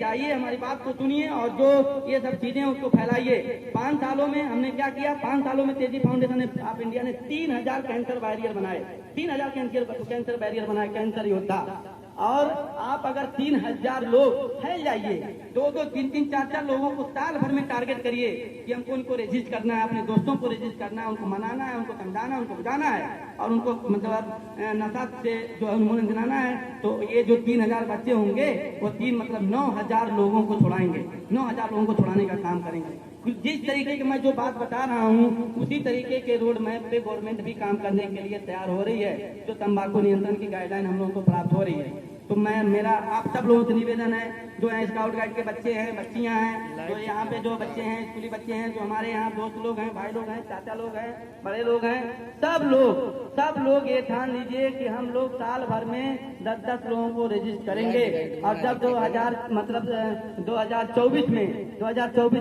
आइए हमारी बात को सुनिए और जो ये सब चीजें उसको फैलाइए। 5 सालों में हमने क्या किया? 5 सालों में तेजी फाउंडेशन ऑफ इंडिया ने 3000 कैंसर बैरियर बनाए, 3000 कैंसर बैरियर बनाए, कैंसर योद्धा। और आप अगर 3000 लोग फैल जाइए, 2-2, 3-3, 4-4 लोगों को साल भर में टारगेट करिए कि हमको उनको रजिस्ट करना है, अपने दोस्तों को रजिस्ट करना है, उनको मनाना है, उनको समझाना है, उनको बुझाना है और उनको मतलब नशा से जो है उन्होंने दिलाना है। तो ये जो 3000 बच्चे होंगे वो 9000 लोगों को छुड़ाएंगे, 9000 लोगों को छुड़ाने का काम करेंगे। जिस तरीके की मैं जो बात बता रहा हूँ उसी तरीके के रोड मैप पे गवर्नमेंट भी काम करने के लिए तैयार हो रही है। जो तंबाकू नियंत्रण की गाइडलाइन हम लोगों को प्राप्त हो रही है, तो मेरा आप सब लोगों से निवेदन है, जो है स्काउट गाइड के बच्चे हैं, बच्चियां हैं, जो यहाँ पे जो बच्चे हैं, स्कूली बच्चे हैं, जो हमारे यहाँ दोस्त लोग हैं, भाई लोग हैं, चाचा लोग हैं, बड़े लोग हैं, सब लोग ये ठान लीजिए कि हम लोग साल भर में 10-10 लोगों को रजिस्टर करेंगे। और जब 2024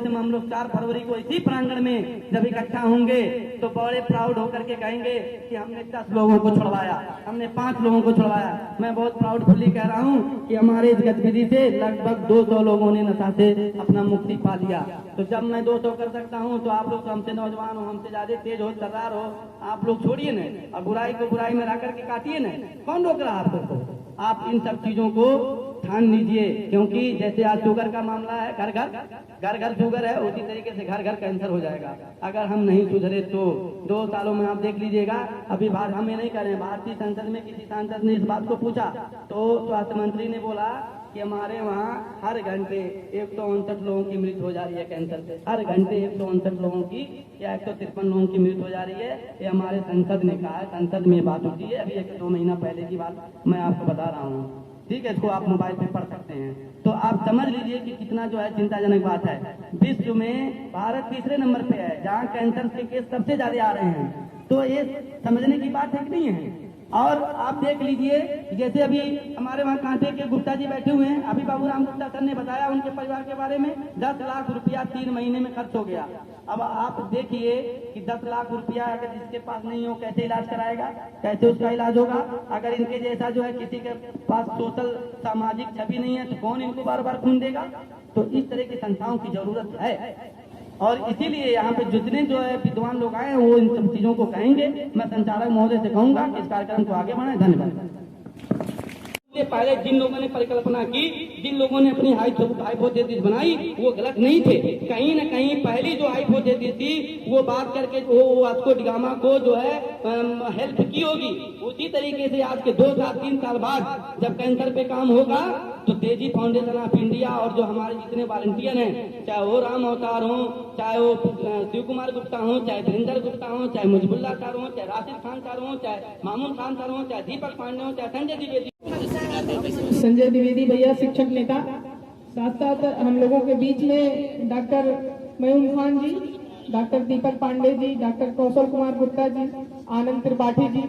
में हम लोग 4 फरवरी को इसी प्रांगण में जब इकट्ठा होंगे तो बड़े प्राउड होकर के कहेंगे कि हमने 10 लोगों को छुड़वाया, हमने 5 लोगों को छुड़वाया। मैं बहुत प्राउडफुली कह रहा हूँ कि हमारे इस गतिविधि से लगभग 200 लोगों ने नशा से अपना मुक्ति पा लिया। तो जब मैं 200 कर सकता हूँ तो आप लोग तो हमसे नौजवान हो, हमसे ज्यादा तेज हो, तर्रार हो, आप लोग छोड़िए न और बुराई को बुराई में ला करके काटिए न। कौन रोक रहा है आप लोग को? आप इन सब चीजों को ठान लीजिए, क्योंकि जैसे आज शुगर का मामला है, घर घर शुगर है, उसी तरीके से घर घर कैंसर हो जाएगा अगर हम नहीं सुधरे तो। 2 सालों में आप देख लीजिएगा। अभी हम ये नहीं कर रहे हैं, भारतीय संसद में किसी सांसद ने इस बात को पूछा तो स्वास्थ्य मंत्री ने बोला कि हमारे वहाँ हर घंटे 159 लोगों की मृत्यु हो जा रही है कैंसर से, हर घंटे 159 लोगों की या 153 लोगों की मृत्यु हो जा रही है। ये हमारे संसद ने कहा है, संसद में बात होती है, अभी 1-2 महीना पहले की बात मैं आपको बता रहा हूँ। ठीक है, इसको आप मोबाइल पे पढ़ सकते हैं। तो आप समझ लीजिए कि कितना जो है चिंताजनक बात है। विश्व में भारत तीसरे नंबर पे है जहाँ कैंसर के केस सबसे ज्यादा आ रहे हैं। तो ये समझने की बात है कि नहीं है? और आप देख लीजिए, जैसे अभी हमारे वहाँ कांटे के गुप्ता जी बैठे हुए हैं, अभी बाबूराम गुप्ता सर ने बताया उनके परिवार के बारे में, 10 लाख रुपया 3 महीने में खर्च हो गया। अब आप देखिए कि 10 लाख रुपया अगर जिसके पास नहीं हो कैसे इलाज कराएगा, कैसे उसका इलाज होगा? अगर इनके जैसा जो है किसी के पास सोशल सामाजिक छवि नहीं है तो कौन इनको बार बार खून देगा? तो इस तरह की संस्थाओं की जरूरत है और इसीलिए यहाँ पे जितने जो है विद्वान लोग आए हैं वो इन सब चीजों को कहेंगे। मैं संचालक महोदय से कहूंगा इस कार्यक्रम को आगे बढ़ाएं। धन्यवाद। पहले जिन लोगों ने परिकल्पना की, जिन लोगों ने अपनी हाइपोथेसिस बनाई वो गलत नहीं थे। कहीं न कहीं पहली जो हाइपोथेसिस थी वो बात करके वो वास्को डी गामा को जो है हेल्प की होगी। उसी तरीके से आज के 2-3 साल बाद जब कैंसर पे काम होगा तो तेजी फाउंडेशन ऑफ इंडिया और जो हमारे जितने वॉलंटियर हैं, चाहे वो राम अवतार हो, चाहे वो शिव कुमार गुप्ता हो, चाहे धीरेन्द्र गुप्ता हो, चाहे मुजबुल्ला सर हो, चाहे राशिद खान सर हो, चाहे मामून खान सर हो, चाहे दीपक पांडे हो, चाहे संजय द्विवेदी भैया शिक्षक नेता, साथ साथ हम लोगों के बीच में डॉक्टर मयून खान जी, डॉक्टर दीपक पांडे जी, डॉक्टर कौशल कुमार गुप्ता जी, आनंद त्रिपाठी जी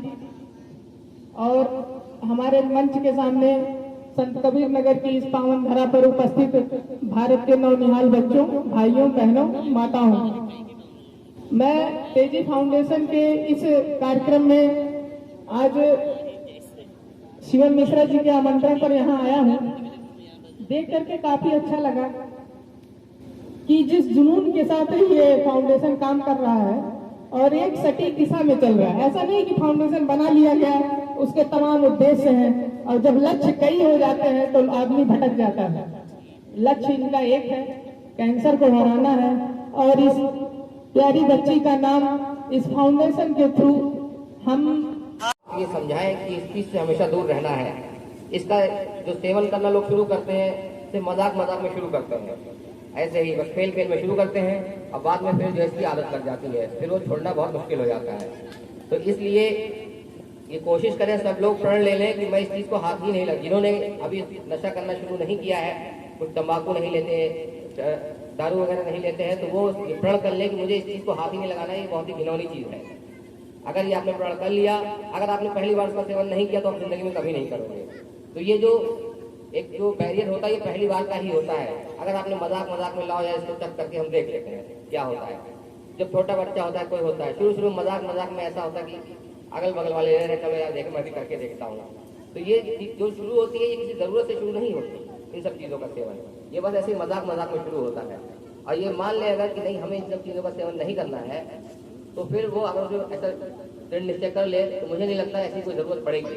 और हमारे मंच के सामने संत कबीर नगर की इस पावन धरा पर उपस्थित भारत के नौनिहाल बच्चों, भाइयों, बहनों, माताओं, मैं तेजी फाउंडेशन के इस कार्यक्रम में आज शिवम मिश्रा जी के आमंत्रण पर यहाँ आया हूँ। देख करके काफी अच्छा लगा कि जिस जुनून के साथ ये फाउंडेशन काम कर रहा है और एक सटीक दिशा में चल रहा है। ऐसा नहीं कि फाउंडेशन बना लिया गया, उसके तमाम उद्देश्य हैं और जब लक्ष्य कई हो जाते हैं तो आदमी भटक जाता है। लक्ष्य इनका एक है, कैंसर को हराना है और इस प्यारी बच्ची का नाम इस फाउंडेशन के थ्रू हम ये समझाएं कि इस चीज से हमेशा दूर रहना है। इसका जो सेवन करना लोग शुरू करते हैं से मजाक में शुरू करते हैं, ऐसे ही बस फेल में शुरू करते हैं और बाद में फिर जो इसकी आदत लग जाती है, फिर वो छोड़ना बहुत मुश्किल हो जाता है। तो इसलिए ये कोशिश करें सब लोग प्रण ले लें कि मैं इस चीज को हाथ ही नहीं लग। जिन्होंने अभी नशा करना शुरू नहीं किया है, कुछ तंबाकू नहीं लेते, दारू वगैरह नहीं लेते हैं, तो वो प्रण कर ले कि मुझे इस चीज को हाथ ही नहीं लगाना। ये बहुत ही घिनौनी चीज है। अगर ये आपने प्रण कर लिया, अगर आपने पहली बार उसका सेवन नहीं किया तो आप जिंदगी में कभी नहीं करोगे। तो ये जो एक जो बैरियर होता है ये पहली बार का ही होता है। अगर आपने मजाक में लाओ या इसको चेक करके हम देख लेते हैं क्या होता है। जब छोटा बच्चा होता है, कोई होता है, शुरू में मजाक में ऐसा होता है कि अगल बगल वाले चलो यार देख, मैं भी करके देखता हूँ। तो ये जो शुरू होती है ये किसी जरूरत से शुरू नहीं होती इन सब चीजों का सेवन। ये बस ऐसे मजाक मजाक में शुरू होता है। और ये मान ले अगर कि नहीं हमें इन सब चीज़ों का सेवन नहीं करना है, तो फिर वो अगर जो ऐसा दृढ़ निश्चय कर ले तो मुझे नहीं लगता ऐसी कोई ज़रूरत पड़ेगी।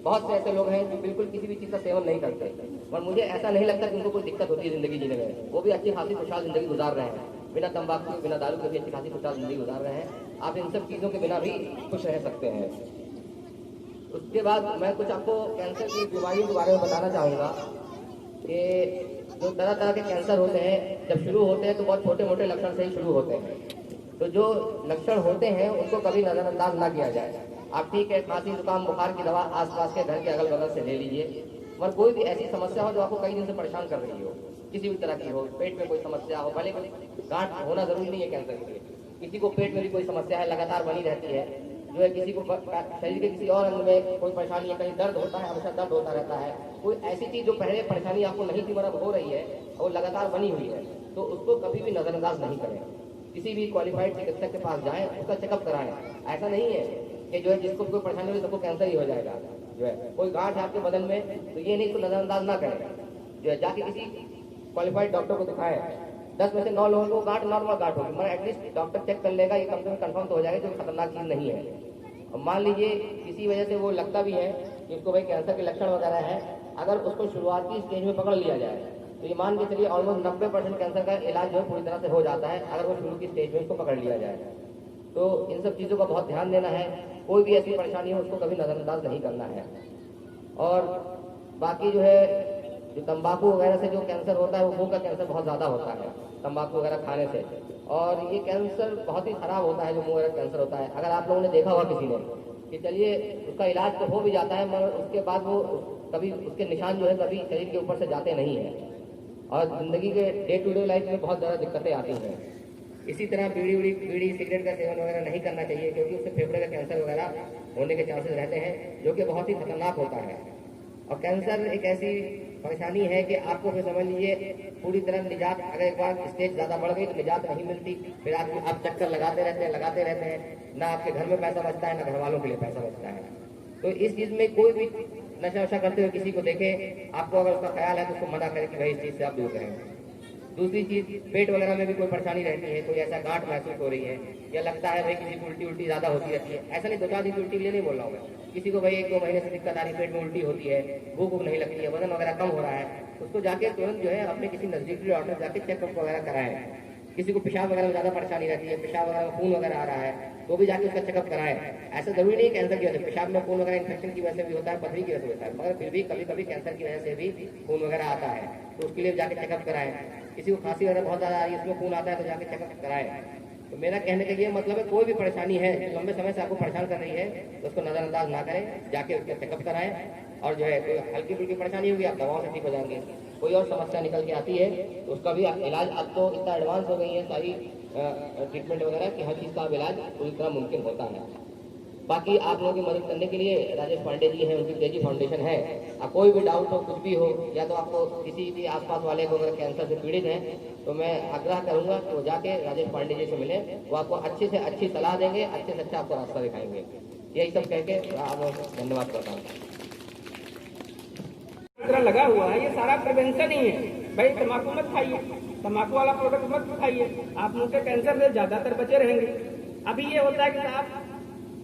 बहुत से ऐसे लोग हैं जो बिल्कुल किसी भी चीज़ का सेवन नहीं करते, और मुझे ऐसा नहीं लगता कि उनको कोई दिक्कत होती है ज़िंदगी जीने में। वो भी अच्छी खासी खुशहाल ज़िंदगी गुजार रहे हैं, बिना तंबाकू के बिना दारू के भी अच्छी खासी खुशहाल ज़िंदगी गुजार रहे हैं। आप इन सब चीज़ों के बिना भी खुश रह सकते हैं। उसके बाद मैं कुछ आपको कैंसर की बीमारियों के बारे में बताना चाहूँगा कि जो तरह तरह के कैंसर होते हैं जब शुरू होते हैं तो बहुत छोटे मोटे लक्षण से ही शुरू होते हैं। तो जो लक्षण होते हैं उनको कभी नज़रअंदाज ना किया जाए। आप ठीक है, खांसी जुकाम बुखार की दवा आसपास के घर के अगल बगल से ले लीजिए, मगर कोई भी ऐसी समस्या हो जो आपको कई दिन से परेशान कर रही हो, किसी भी तरह की हो, पेट में कोई समस्या हो, भले कोई गांठ होना जरूरी नहीं है कैंसर के लिए, किसी को पेट में भी कोई समस्या है लगातार बनी रहती है, जो है किसी को शरीर के किसी और अंग में कोई परेशानी है, कहीं दर्द होता है, हमेशा दर्द होता रहता है, कोई ऐसी चीज जो पहले परेशानी आपको नहीं थी मगर हो रही है और लगातार बनी हुई है, तो उसको कभी भी नजरअंदाज नहीं करें। किसी भी क्वालिफाइड चिकित्सक के पास जाएं, उसका चेकअप कराएं। ऐसा नहीं है कि जो है जिसको कोई परेशानी हुई सबको कैंसर ही हो जाएगा। जो है कोई गांठ है आपके बदन में तो ये नहीं, तो नजरअंदाज ना करें, जो है जाके किसी क्वालिफाइड डॉक्टर को दिखाएं। 10 में से 9 लोगों को गांठ नॉर्मल गांठ होगी, मगर एटलीस्ट डॉक्टर चेक कर लेगा, ये कम से कम कंफर्म तो हो जाएगा जो खतरनाक चीज नहीं है। अब मान लीजिए किसी वजह से वो लगता भी है कि उसको भाई कैंसर के लक्षण वगैरह है, अगर उसको शुरुआती स्टेज में पकड़ लिया जाए तो ये मान के चलिए ऑलमोस्ट 90% कैंसर का इलाज जो है पूरी तरह से हो जाता है, अगर वो शुरू की स्टेज में उसको पकड़ लिया जाए। तो इन सब चीज़ों का बहुत ध्यान देना है। कोई भी ऐसी परेशानी हो उसको कभी नजरअंदाज नहीं करना है। और बाकी जो है जो तंबाकू वगैरह से जो कैंसर होता है वो मुंह का कैंसर बहुत ज़्यादा होता है तंबाकू वगैरह खाने से, और ये कैंसर बहुत ही खराब होता है जो मुंह वगैरह कैंसर होता है। अगर आप लोगों ने देखा हुआ किसी ने कि चलिए उसका इलाज तो हो भी जाता है, मगर उसके बाद वो कभी उसके निशान जो है कभी शरीर के ऊपर से जाते नहीं हैं, और जिंदगी के डे टू डे लाइफ में बहुत ज़्यादा दिक्कतें आती हैं। इसी तरह बीड़ी सिगरेट का सेवन वगैरह नहीं करना चाहिए, क्योंकि उससे फेफड़े का कैंसर वगैरह होने के चांसेस रहते हैं, जो कि बहुत ही खतरनाक होता है। और कैंसर एक ऐसी परेशानी है कि आपको फिर समझ लीजिए पूरी तरह निजात, अगर एक बार स्टेज ज़्यादा बढ़ गई तो निजात नहीं मिलती, फिर आप चक्कर लगाते रहते हैं, ना आपके घर में पैसा बचता है ना घर वालों के लिए पैसा बचता है। तो इस चीज़ में कोई भी नशा वशा करते हुए किसी को देखे, आपको अगर उसका ख्याल है तो उसको मना करें कि भाई इस चीज़ से आप दूर रहें। दूसरी चीज़, पेट वगैरह में भी कोई परेशानी रहती है, कोई ऐसा गांठ महसूस हो रही है या लगता है भाई किसी को उल्टी ज़्यादा होती रहती है, ऐसा नहीं 2-4 दिन की उल्टी के लिए नहीं बोल रहा हूँ मैं, किसी को भाई 1-2 महीने से दिक्कत आ रही है, पेट में उल्टी होती है, भूख नहीं लगती है, वजन वगैरह कम हो रहा है, उसको जाके तुरंत जो है अपने किसी नजदीकी डॉक्टर जाके चेकअप वगैरह कराएं। किसी को पेशाब वगैरह में ज़्यादा परेशानी रहती है, पेशाब वगैरह में खून वगैरह आ रहा है, तो भी जाके उसका चेकअप कराएं। ऐसा जरूरी नहीं कैंसर की वजह से, पेशाब में खून वगैरह इन्फेक्शन की वजह से भी होता है, पथरी की वजह से होता है, मगर फिर भी कभी कभी कैंसर की वजह से भी खून वगैरह आता है, तो उसके लिए जाके चेकअप कराएं। किसी को खांसी वगैरह बहुत ज़्यादा आ रही है, इसमें खून आता है, तो जाके चेकअप कराएं। तो मेरा कहने का ये मतलब है कोई भी परेशानी है जो लंबे समय से आपको परेशान कर रही है तो उसको नजरअंदाज ना करें, जाके उसका चेकअप कराएं। और जो है कोई हल्की फुल्की परेशानी होगी आप दवाओं से ठीक हो जाएंगे, कोई और समस्या निकल के आती है तो उसका भी इलाज, अब तो इतना एडवांस हो गई है सारी ट्रीटमेंट वगैरह कि हर चीज़ का इलाज पूरी तरह मुमकिन होता है। बाकी आप लोगों की मदद करने के लिए राजेश पांडे जी हैं, उनकी तेजी फाउंडेशन है। कोई भी डाउट हो, कुछ भी हो, या तो आपको किसी भी आसपास वाले को अगर कैंसर से पीड़ित हैं तो मैं आग्रह करूंगा कि वो जाके राजेश पांडे जी से मिलें, वो आपको अच्छे से अच्छी सलाह देंगे, अच्छे से अच्छा आपको रास्ता दिखाएंगे। यही सब कह के आप धन्यवाद करता हूँ। लगा हुआ है, ये सारा प्रिवेंशन ही है। भाई तम्बाकू मत खाइए, तम्बाकू वाला प्रोडक्ट मत खाइए, आप मुंह के कैंसर से ज्यादातर बचे रहेंगे। अभी ये होता है कि साहब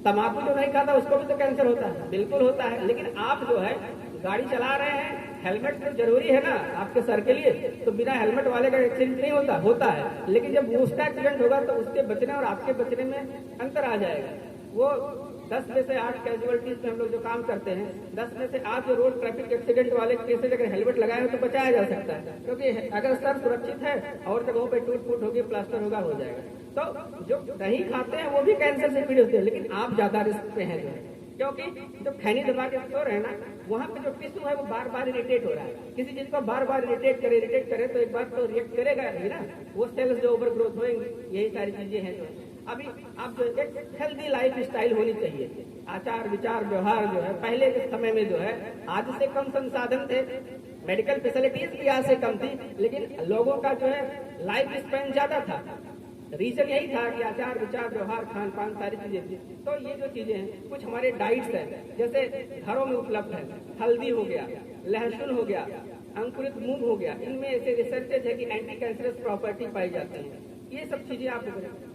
तम्बाकू जो नहीं खाता उसको भी तो कैंसर होता है, बिल्कुल होता है, लेकिन आप जो है गाड़ी चला रहे हैं, हेलमेट तो जरूरी है ना आपके सर के लिए, तो बिना हेलमेट वाले का एक्सीडेंट नहीं होता है, लेकिन जब उसका एक्सीडेंट होगा तो उसके बचने और आपके बचने में अंतर आ जाएगा। वो 10 में से 8 कैजुअलिटीज में हम लोग जो काम करते हैं, 10 में से 8 जो रोड ट्रैफिक एक्सीडेंट वाले केसेज अगर हेलमेट लगाए हो तो बचाया जा सकता है, क्योंकि अगर सर सुरक्षित है और जगहों पे टूट फूट होगी, प्लास्टर होगा, हो जाएगा। तो जो नहीं खाते हैं वो भी कैंसर से पीड़ित होते हैं, लेकिन आप ज्यादा रिस्क पे हैं, क्योंकि जो खैनी दबा के सो रहे हैं ना, वहाँ पे जो टिश्यू है वो बार बार इरिटेट हो रहा है। किसी चीज को बार बार इरिटेट करे तो एक बार तो रिएक्ट करेगा ही ना, वो सेल्स जो ओवर ग्रोथ होंगे, यही सारी चीजें हैं। जो अभी आप जो एक हेल्दी लाइफ स्टाइल होनी चाहिए, आचार विचार व्यवहार जो है पहले के समय में जो है आज से कम संसाधन थे, मेडिकल फैसिलिटीज भी आज से कम थी, लेकिन लोगों का जो है लाइफ स्पैन ज्यादा था। रीजन यही था कि आचार विचार व्यवहार खान पान सारी चीजें थी। तो ये जो चीजें हैं कुछ हमारे डाइट्स हैं, जैसे घरों में उपलब्ध है, हल्दी हो गया, लहसुन हो गया, अंकुरित मूंग हो गया, इनमें ऐसे रिसर्चेज है कि एंटी कैंसरस प्रॉपर्टी पाई जाती है। ये सब चीजें आप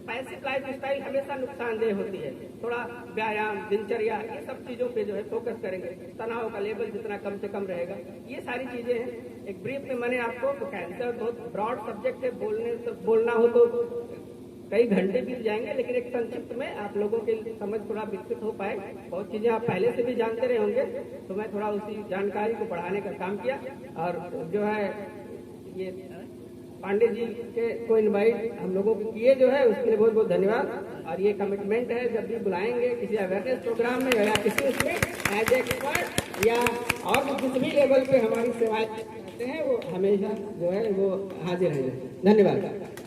पैसिव लाइफ स्टाइल हमेशा नुकसानदेह होती है। थोड़ा व्यायाम, दिनचर्या, ये सब चीजों पे जो है फोकस करेंगे। तनाव का लेवल जितना कम से कम रहेगा, ये सारी चीजें हैं। एक ब्रीफ में मैंने आपको, तो कैंसर बहुत ब्रॉड सब्जेक्ट है, बोलना हो तो कई घंटे बीत जाएंगे, लेकिन एक संक्षिप्त में आप लोगों के समझ थोड़ा विकसित हो पाए। बहुत चीजें आप पहले से भी जानते रहे होंगे, तो मैं थोड़ा उसी जानकारी को बढ़ाने का काम किया। और जो है ये पांडे जी के को इनवाइट हम लोगों को किए जो है, उसके लिए बहुत बहुत धन्यवाद। और ये कमिटमेंट है, जब भी बुलाएंगे किसी अवेयरनेस प्रोग्राम में या किसी उसमें एज एक्सपर्ट या और जिस भी लेवल पे हमारी सेवाएं करते हैं, वो हमेशा जो है वो हाजिर रहेंगे। धन्यवाद।